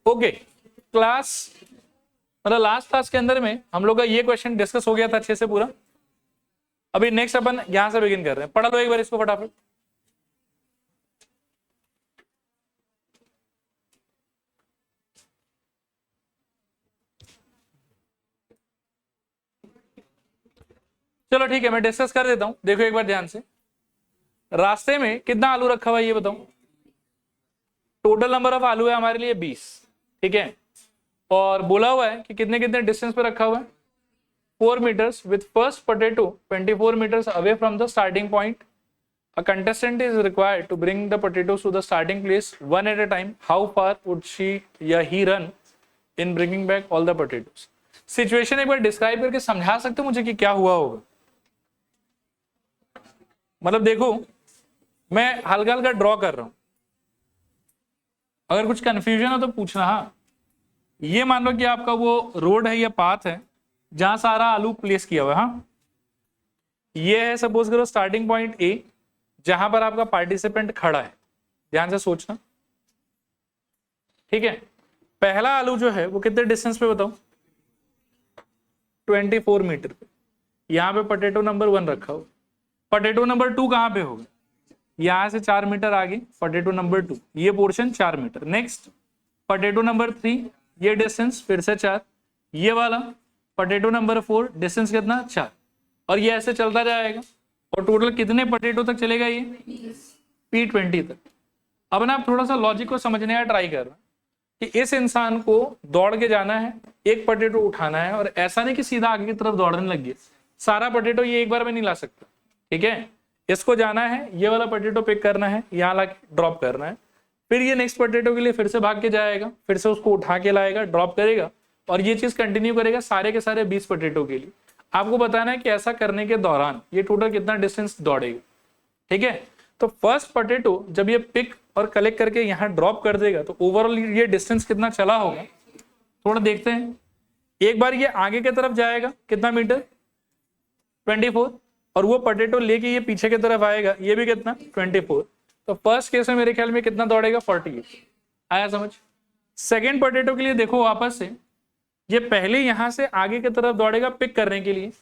Okay class मतलब last class के अंदर में हम लोग का ये क्वेश्चन डिस्कस हो गया था अच्छे से पूरा। अभी नेक्स्ट अपन यहां से बिगिन कर रहे हैं। पढ़ा लो एक बार इसको फटाफट। चलो ठीक है, मैं डिस्कस कर देता हूं। देखो एक बार ध्यान से, रास्ते में कितना आलू रखा हुआ है ये बताओ। टोटल नंबर ऑफ आलू है हमारे लिए 20, ठीक है। और बोला हुआ है कि कितने कितने डिस्टेंस पे रखा हुआ है, 4 meters with first potato 24 meters away from the starting point. A contestant is required to bring the potatoes to the starting place one at a time. How far would she या he run in bringing back all the potatoes? Situation एक बार describe करके समझा सकते हो मुझे कि क्या हुआ होगा। मतलब देखो मैं हल्का हल्का ड्रॉ कर रहा हूं, अगर कुछ कंफ्यूजन हो तो पूछना। हाँ, ये मान लो कि आपका वो रोड है या पाथ है जहां सारा आलू प्लेस किया हुआ है। हाँ, ये है सपोज करो स्टार्टिंग पॉइंट ए, जहां पर आपका पार्टिसिपेंट खड़ा है। ध्यान से सोचना, ठीक है। पहला आलू जो है वो कितने डिस्टेंस पे बताओ, 24 मीटर पे। यहां पे पोटैटो नंबर 1 रखा हो। पोटैटो नंबर 2 कहां पे होगा, यहां से 4 मीटर आगे पोटैटो नंबर 2, ये portion 4 metre. Next potato number 3, ये डिस्टेंस फिर से 4। ये वाला पोटैटो नंबर 4 डिस्टेंस कितना 4, और ये ऐसे चलता जाएगा। और टोटल कितने पोटैटो तक चलेगा ये, P20 तक। अब ना आप थोड़ा सा लॉजिक को समझने का ट्राई कर रहे हैं कि इस इंसान को दौड़ के जाना है, एक पोटैटो उठाना है, और ऐसा नहीं कि सीधा आगे की तरफ दौड़ने लग गया। सारा पोटैटो ये एक बार में नहीं ला सकता, ठीक है। इसको जाना है, ये वाला पोटैटो पिक करना है, यहाँ ला ड्रॉप करना है, फिर ये नेक्स्ट पोटैटो के लिए फिर से भाग के जाएगा, फिर से उसको उठा के लाएगा, ड्रॉप करेगा, और ये चीज कंटिन्यू करेगा सारे के सारे 20 पोटैटो के लिए। आपको बताना है कि ऐसा करने के दौरान ये टोटल कितना डिस्टेंस दौड़ेगा, ठीक है। तो फर्स्ट पोटैटो जब ये पिक और कलेक्ट करके यहाँ ड्रॉप कर देगा तो ओवरऑल ये डिस्टेंस कितना चला होगा, थोड़ा देखते हैं। एक बार ये आगे की तरफ जाएगा कितना मीटर, 24, और वो पोटैटो लेके ये पीछे की तरफ आएगा, ये भी कितना 24। तो फर्स्ट केस में मेरे ख्याल में कितना दौड़ेगा, 48। आया समझ। सेकेंड पोटैटो के लिए देखो वापस से, ये पहले यहां से आगे की तरफ दौड़ेगा पिक करने के लिए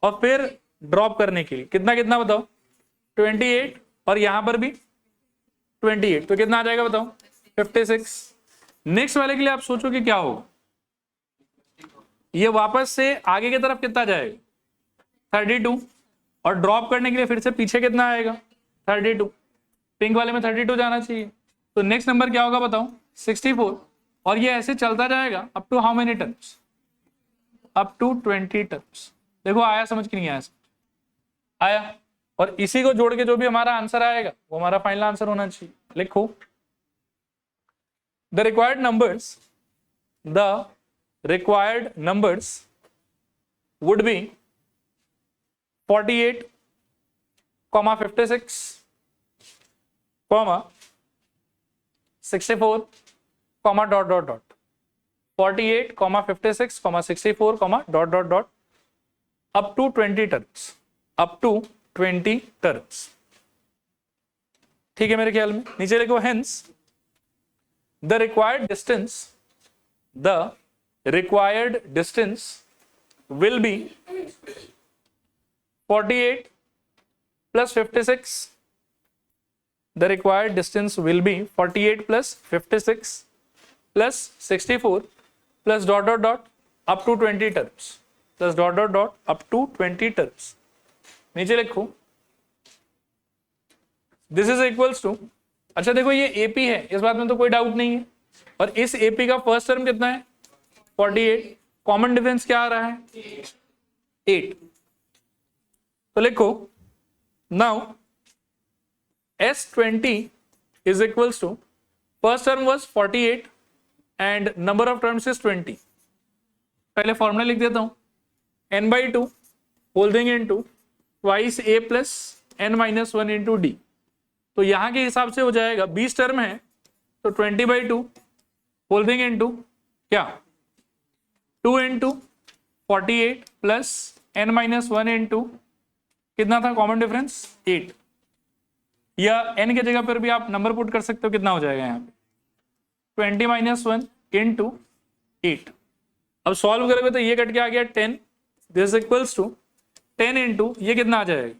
और फिर ड्रॉप करने के लिए। कितना कितना बताओ, 28, और यहां पर भी 28, तो कितना आ जाएगा बताओ, 56। नेक्स्ट वाले के लिए आप सोचो कि क्या होगा, ये वापस से आगे की तरफ कितना जाएगा, 32, और ड्रॉप करने के लिए फिर से पीछे कितना आएगा, 32। पिंक वाले में 32 जाना चाहिए, तो नेक्स्ट नंबर क्या होगा बताओ, 64। और ये ऐसे चलता जाएगा up to how many terms, up to 20 terms. देखो आया समझ कि नहीं आया, आया। और इसी को जोड़ के जो भी हमारा आंसर आएगा वो हमारा फाइनल आंसर होना चाहिए। लिखो the required numbers would be 48, 56, 64, dot dot dot, 48, 56, 64, dot dot dot, up to 20 terms, up to 20 terms. ठीक है मेरे ख्याल में। नीचे लिखो hence the required distance will be 48 plus 56. The required distance will be 48 plus 56 plus 64 plus dot dot dot up to 20 terms, plus dot dot dot up to 20 terms. नीचे लिखो this is equals to, अच्छा देखो ये AP है, इस बात में तो कोई डाउट नहीं है, और इस एपी का फर्स्ट टर्म कितना है 48, कॉमन डिफरेंस क्या आ रहा है 8। तो लिखो now S20 is equals to, first term was 48 and number of terms is 20. पहले फॉर्मूला लिख देता हूं, n/2 whole thing into twice a plus n-1 into D. तो यहां के हिसाब से हो जाएगा 20 टर्म है तो 20/2 होल थिंग इनटू क्या 2 इंटू 48 प्लस n-1 इंटू कितना था कॉमन डिफरेंस 8, या n के जगह पर भी आप नंबर पुट कर सकते हो, कितना हो जाएगा यहाँ पे 20 - 1 इंटू 8। अब सॉल्व करोगे तो ये कट के आ गया 10, दिस इक्वल्स टू 10 इंटू ये कितना आ जाएगा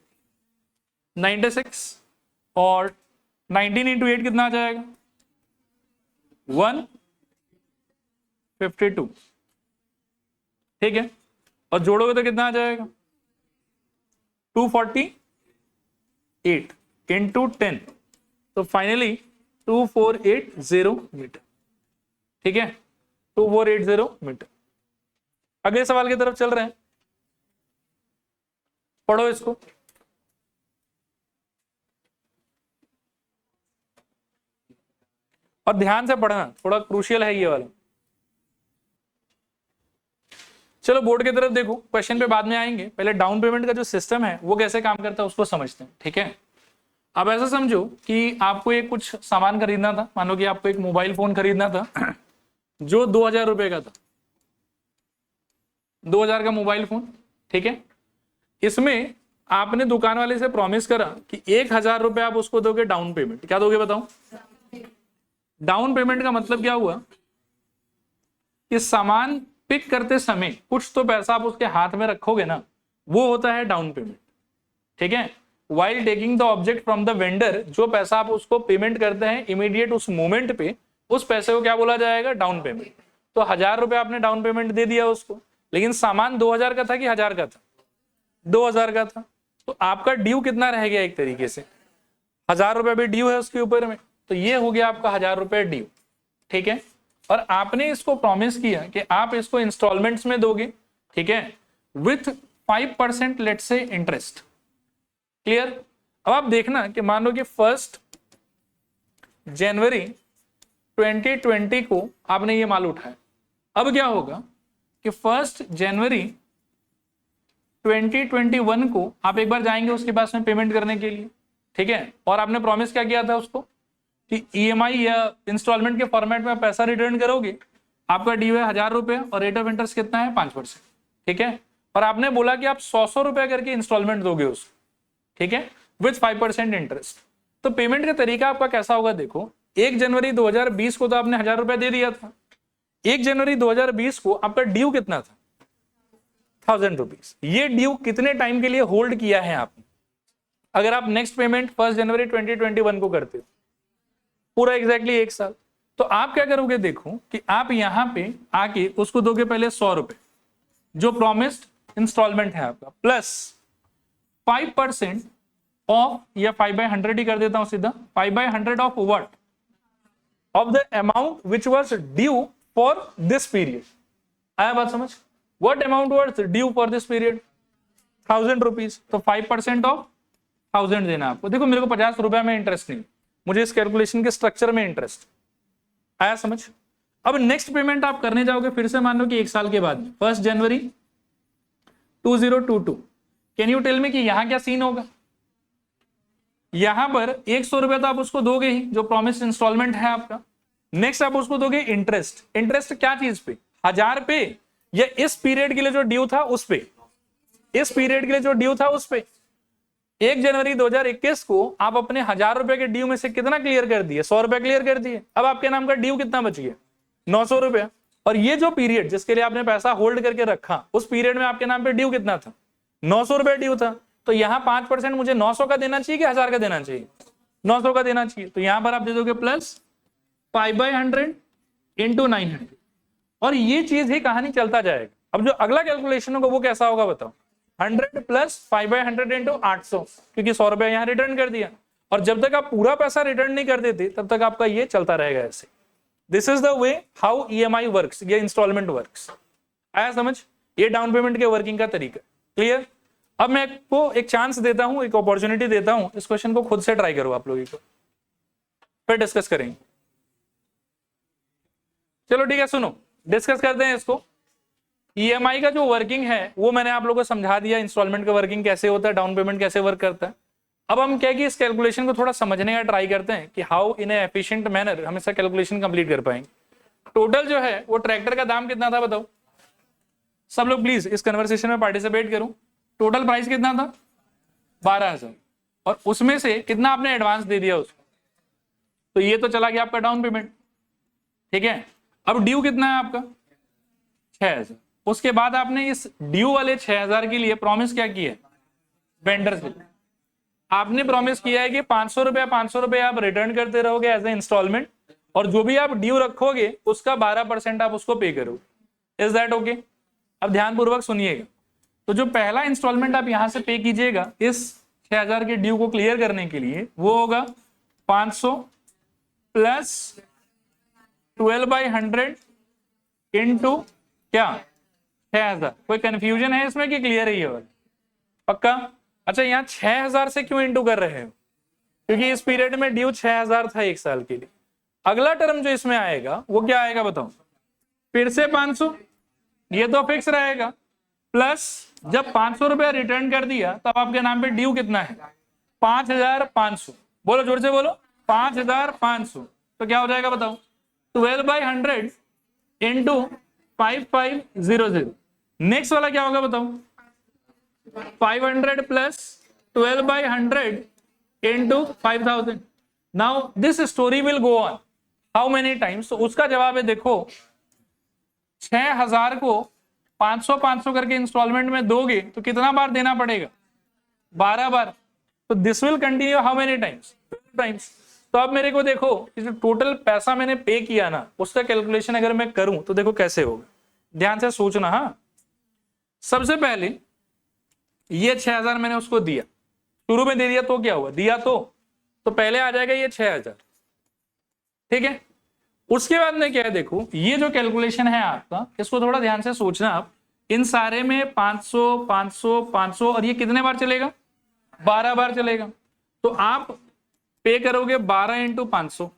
96, और 19 इंटू 8 कितना आ जाएगा 152, ठीक है। और जोड़ोगे तो कितना आ जाएगा 248 इंटू 10, तो फाइनली 2480 मीटर, ठीक है, 2480 मीटर। अगले सवाल की तरफ चल रहे हैं, पढ़ो इसको। और ध्यान से पढ़ना, थोड़ा क्रूशियल है ये वाला। चलो बोर्ड की तरफ देखो, क्वेश्चन पे बाद में आएंगे, पहले डाउन पेमेंट का जो सिस्टम है वो कैसे काम करता है उसको समझते हैं, ठीक है। अब ऐसा समझो कि आपको एक कुछ सामान खरीदना था, मानो कि आपको एक मोबाइल फोन खरीदना था जो 2000 रुपए का था, 2000 का मोबाइल फोन, ठीक है। इसमें आपने दुकान वाले से प्रॉमिस करा कि 1000 रुपए आप उसको दोगे डाउन पेमेंट। क्या दोगे बताओ? डाउन पेमेंट का मतलब क्या हुआ कि सामान पिक करते समय कुछ तो पैसा आप उसके हाथ में रखोगे ना, वो होता है डाउन पेमेंट, ठीक है। While taking the object from the vendor, जो पैसा आप उसको पेमेंट करते हैं इमीडिएट उस मोमेंट पे, उस पैसे को क्या बोला जाएगा? Down payment. तो 1000 रुपए आपने डाउन पेमेंट दे दिया उसको, लेकिन सामान 2000 का था कि 1000 का था? 2000 का था। तो आपका ड्यू कितना रह गया? एक तरीके से 1000 रुपए भी ड्यू है उसके ऊपर में, तो ये हो गया आपका 1000 रुपए ड्यू, ठीक है। और आपने इसको प्रॉमिस किया कि आप इसको इंस्टॉलमेंट्स में दोगे, ठीक है, विथ 5% लेट से इंटरेस्ट। क्लियर? अब आप देखना कि मान लो कि 1 जनवरी 2020 को आपने ये माल उठाया। अब क्या होगा कि 1 जनवरी 2021 को आप एक बार जाएंगे उसके पास में पेमेंट करने के लिए, ठीक है। और आपने प्रॉमिस क्या किया था उसको कि ईएमआई या इंस्टॉलमेंट के फॉर्मेट में पैसा रिटर्न करोगे। आपका ड्यू है 1000 रुपए और रेट ऑफ इंटरेस्ट कितना है? 5%, ठीक है। और आपने बोला कि आप 100 रुपए करके इंस्टॉलमेंट दोगे उसको, ठीक है, विथ 5% इंटरेस्ट। तो पेमेंट का तरीका आपका कैसा होगा? देखो, 1 जनवरी 2020 को तो आपने 1000 रुपए दे दिया था। 1 जनवरी 2020 को आपका ड्यू कितना था? 1000 रुपीज। ये ड्यू कितने टाइम के लिए होल्ड किया है आपने? अगर आप नेक्स्ट पेमेंट 1 जनवरी 2021 को करते हो, पूरा एग्जैक्टली 1 साल, तो आप क्या करोगे? देखो कि आप यहां पे आके उसको दोगे पहले 100 रुपए, जो प्रॉमिस्ड इंस्टॉलमेंट है आपका, प्लस 5% ऑफ, या 5/100 ही कर देता हूं सीधा, 5/100 of what? Of the amount which was due for this period. आया बात समझ? What amount was due for this period? 1000 rupees. तो 5% ऑफ 1000 देना आपको। देखो मेरे को 50 रुपए में इंटरेस्ट नहीं, मुझे इस कैलकुलेशन के स्ट्रक्चर में इंटरेस्ट। आया समझ? अब नेक्स्ट पेमेंट आप करने जाओगे फिर से, मान लो कि 1 साल के बाद 1 जनवरी 2022। कैन यू टेल मी कि यहां क्या सीन होगा? यहां पर 100 रुपए तो आप उसको दोगे ही, जो प्रॉमिस इंस्टॉलमेंट है आपका। नेक्स्ट आप उसको दोगे इंटरेस्ट। इंटरेस्ट क्या चीज पे? 1000 पे, या इस पीरियड के लिए जो ड्यू था उस पे? इस पीरियड के लिए जो ड्यू था उस पे। 1 जनवरी 2021 को आप अपने 1000 रुपए के ड्यू में से कितना क्लियर कर दिए? 100 रुपए क्लियर कर दिए। अब आपके नाम का ड्यू कितना बच गया? 900 रुपया। और ये जो पीरियड जिसके लिए आपने पैसा होल्ड करके रखा, उस पीरियड में आपके नाम पे ड्यू कितना था? 900 रुपए ड्यू था। तो यहाँ 5% मुझे 900 का देना चाहिए कि 1000 का देना चाहिए? 900 का देना चाहिए। तो यहां पर आप दे दोगे प्लस 5/100 इंटू 900, और ये चीज ही कहानी चलता जाएगा। अब जो अगला कैलकुलेशन होगा वो कैसा होगा बताओ? 100 प्लस 5/100 इंटू 800, क्योंकि 100 रुपया यहाँ रिटर्न कर दिया। और जब तक आप पूरा पैसा रिटर्न नहीं कर देते तब तक आपका ये चलता रहेगा ऐसे। This is the way how EMI works, ये इंस्टॉलमेंट वर्क्स। आया समझ? ये डाउन पेमेंट के वर्किंग का तरीका। क्लियर? अब मैं आपको एक चांस देता हूं, एक अपॉर्चुनिटी देता हूं, इस क्वेश्चन को खुद से ट्राई करो आप लोगों को, फिर डिस्कस करेंगे। चलो ठीक है, सुनो डिस्कस करते हैं इसको। ईएमआई का जो वर्किंग है वो मैंने आप लोगों को समझा दिया, इंस्टॉलमेंट का वर्किंग कैसे होता है, डाउन पेमेंट कैसे वर्क करता है। अब हम क्या कि इस कैलकुलेशन को थोड़ा समझने का ट्राई करते हैं कि how in A efficient manner हम इसका कैलकुलेशन कंप्लीट कर पाएंगे। टोटल जो है वो ट्रैक्टर का दाम कितना था बताओ? सब लोग प्लीज इस कन्वर्सेशन में पार्टिसिपेट करो। टोटल प्राइस कितना था? 12,000। और उसमें से कितना आपने एडवांस दे दिया उसको? तो ये तो चला गया आपका डाउन पेमेंट, ठीक है। अब ड्यू कितना है आपका 6000। उसके बाद आपने इस ड्यू वाले 6000 के लिए प्रॉमिस क्या किया वेंडर से, आपने प्रॉमिस किया है कि 500 रुपए आप रिटर्न करते रहोगे एज ए इंस्टॉलमेंट, और जो भी आप ड्यू रखोगे उसका 12% आप उसको पे करोगे। Is that okay? अब ध्यानपूर्वक सुनिएगा। तो जो पहला इंस्टॉलमेंट आप यहां से पे कीजिएगा इस 6000 के ड्यू को क्लियर करने के लिए, वो होगा 500 प्लस 12/100 इंटू क्या 6000। कोई कंफ्यूजन है इसमें कि क्लियर है ये वाला? पक्का? अच्छा, यहाँ 6000 से क्यों इंटू कर रहे हो? क्योंकि इस पीरियड में ड्यू 6000 था 1 साल के लिए। अगला टर्म जो इसमें आएगा वो क्या आएगा बताओ? फिर से 500, ये तो फिक्स रहेगा, प्लस जब 500 रुपया रिटर्न कर दिया तब आपके नाम पे ड्यू कितना है 5500। बोलो जोर से बोलो 5500। तो क्या हो जाएगा बताओ? 12/100 इंटू 5500। नेक्स्ट वाला क्या होगा बताओ? 500 plus 12/100 into 5000। Now this story will go on how many times? तो उसका जवाब है देखो, 6000 को 500 करके इंस्टॉलमेंट में दोगे तो कितना बार देना पड़ेगा? 12 बार। तो this will continue how many times? Times. तो अब मेरे को देखो, जो टोटल पैसा मैंने पे किया ना उसका कैलकुलेशन अगर मैं करूं तो देखो कैसे होगा, ध्यान से सोचना। हाँ, सबसे पहले ये 6000 मैंने उसको दिया, शुरू में दे दिया तो क्या हुआ? दिया तो पहले आ जाएगा ये 6000, ठीक है। उसके बाद में क्या है देखो, ये जो कैलकुलेशन है आपका, इसको थोड़ा ध्यान से सोचना आप। इन सारे में 500 500 500 और ये कितने बार चलेगा? 12 बार चलेगा। तो आप पे करोगे 12 इंटू 500,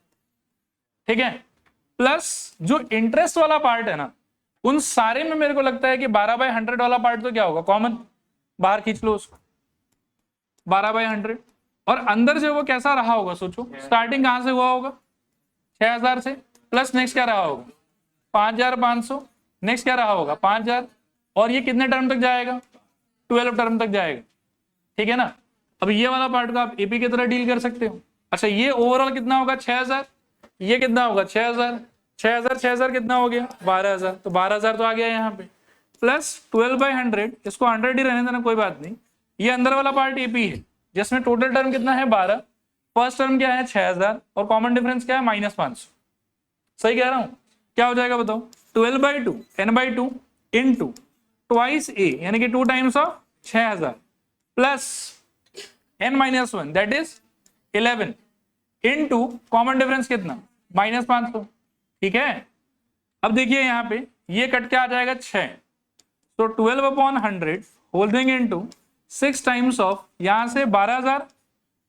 ठीक है। प्लस जो इंटरेस्ट वाला पार्ट है ना, उन सारे में मेरे को लगता है कि 12/100 वाला पार्ट तो क्या होगा? कॉमन, बाहर खींच लो उसको 12/100। और अंदर से वो कैसा रहा होगा सोचो, स्टार्टिंग कहां से हुआ होगा? 6000 से, प्लस नेक्स्ट क्या रहा होगा? 5500। नेक्स्ट क्या रहा होगा? 5000। और ये कितने टर्म तक जाएगा? 12 टर्म तक जाएगा, ठीक है ना। अब ये वाला पार्ट को आप एपी की तरह डील कर सकते हो। अच्छा, ये ओवरऑल कितना होगा? 6000। ये कितना होगा? 6000 6000 6000 कितना हो गया? 12000। तो 12000 तो आ गया यहाँ पे, प्लस 12/100, इसको 100 ही रहने देना, कोई बात नहीं। ये अंदर वाला पार्ट एपी है जिसमें टोटल टर्म कितना है? 12। फर्स्ट टर्म क्या है? 6000, और कॉमन डिफरेंस क्या है? -500। सही कह रहा हूं? क्या हो जाएगा बताओ? 12/2 n/2 इंटू ट्वाइस ए, यानी कि 2 times of 6000, plus n-1 that is 11 into common difference कितना? -500, ठीक है। अब देखिए यहाँ पे ये कट के आ जाएगा 6, तो 12/100 होल्डिंग इंटू 6 टाइम्स ऑफ, यहां से 12000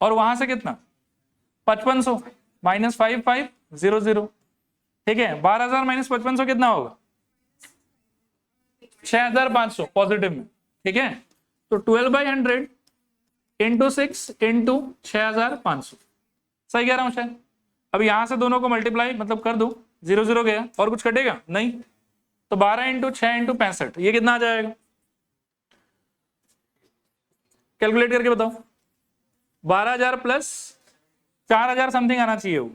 और वहां से कितना? 5500 -5500, ठीक है। 12000 माइनस 5500 कितना होगा? 6500 पॉजिटिव में, ठीक है। तो 12/100 इंटू 6 इंटू 6500। सही कह रहा हूं शायद? अब यहां से दोनों को मल्टीप्लाई मतलब कर दो, 0 0 गया, और कुछ कटेगा नहीं। तो 12 इंटू 6 इंटू 65, ये कितना आ जाएगा? कैलकुलेट करके बताओ। 12000 प्लस 4000 समथिंग आना चाहिए, वो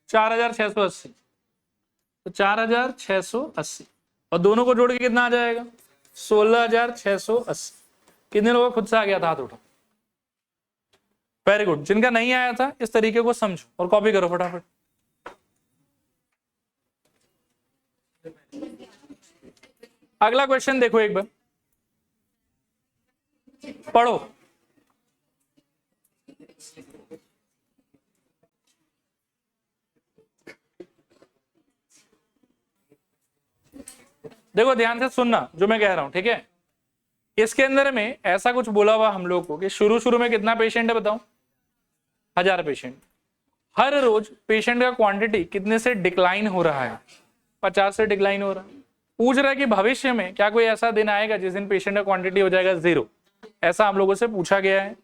4680। तो 4680, और दोनों को जोड़ के कितना आ जाएगा? 16680। कितने लोगों को खुद से आ गया था? हाथ उठा। Very good. जिनका नहीं आया था इस तरीके को समझो और कॉपी करो फटाफट। अगला क्वेश्चन देखो एक बार, पढ़ो। देखो ध्यान से सुनना जो मैं कह रहा हूं, ठीक है। इसके अंदर में ऐसा कुछ बोला हुआ हम लोग को कि शुरू में कितना पेशेंट है बताओ? 1000 पेशेंट। हर रोज पेशेंट का क्वांटिटी कितने से डिक्लाइन हो रहा है? 50 से डिक्लाइन हो रहा है। पूछ रहा है कि भविष्य में क्या कोई ऐसा दिन आएगा जिस दिन पेशेंट का क्वांटिटी हो जाएगा 0? ऐसा हम लोगों से पूछा गया है।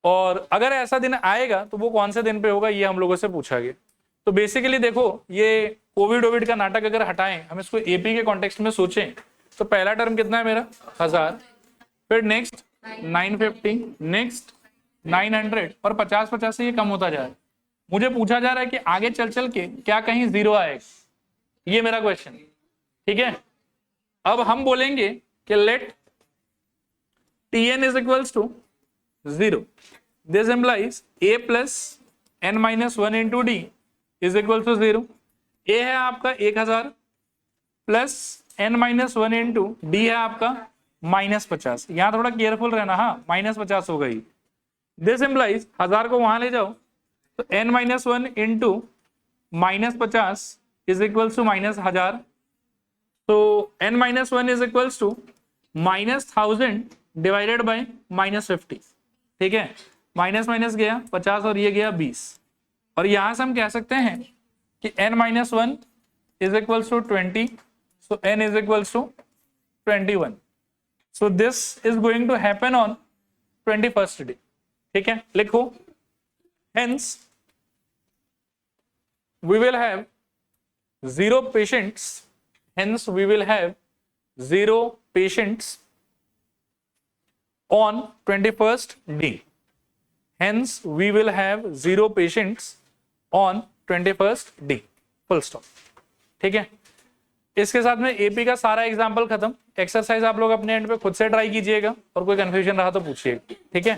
और अगर ऐसा दिन आएगा तो वो कौन से दिन पे होगा, ये हम लोगों से पूछा गया। तो बेसिकली देखो, ये कोविड का नाटक अगर हटाएं, हम इसको एपी के कॉन्टेक्स्ट में सोचें, तो पहला टर्म कितना है मेरा? 1000, फिर नेक्स्ट 950, नेक्स्ट 900, और 50 से ये कम होता जा रहा है। मुझे पूछा जा रहा है कि आगे चल चल के क्या कहीं 0 आएगा, ये मेरा क्वेश्चन। ठीक है, अब हम बोलेंगे कि late Tn is equals to 0. This implies a plus n minus 1 into d is equal to 0. a है आपका 1000 plus n minus 1 into D है आपका -50। यहां थोड़ा केयरफुल रहना, हाँ -50 हो गई। दिस इम्प्लाइज 1000 को वहां ले जाओ तो n minus 1 into -50 is equals to -1000। तो n minus 1 is equals to -1000 divided by -50। ठीक है, माइनस माइनस गया 50 और ये गया 20। और यहां से हम कह सकते हैं कि n minus 1 is equals to 20, so n is equals to 21. So this is going to happen on 21st day. ठीक है, लिखो hence we will have 0 patients, hence we will have 0 patients on 21st day. Hence we will have 0 patients on 21st day. Full stop. ठीक है, इसके साथ में AP का सारा एग्जाम्पल खत्म। एक्सरसाइज आप लोग अपने एंड पे खुद से ट्राई कीजिएगा और कोई कंफ्यूजन रहा तो पूछिएगा। ठीक है।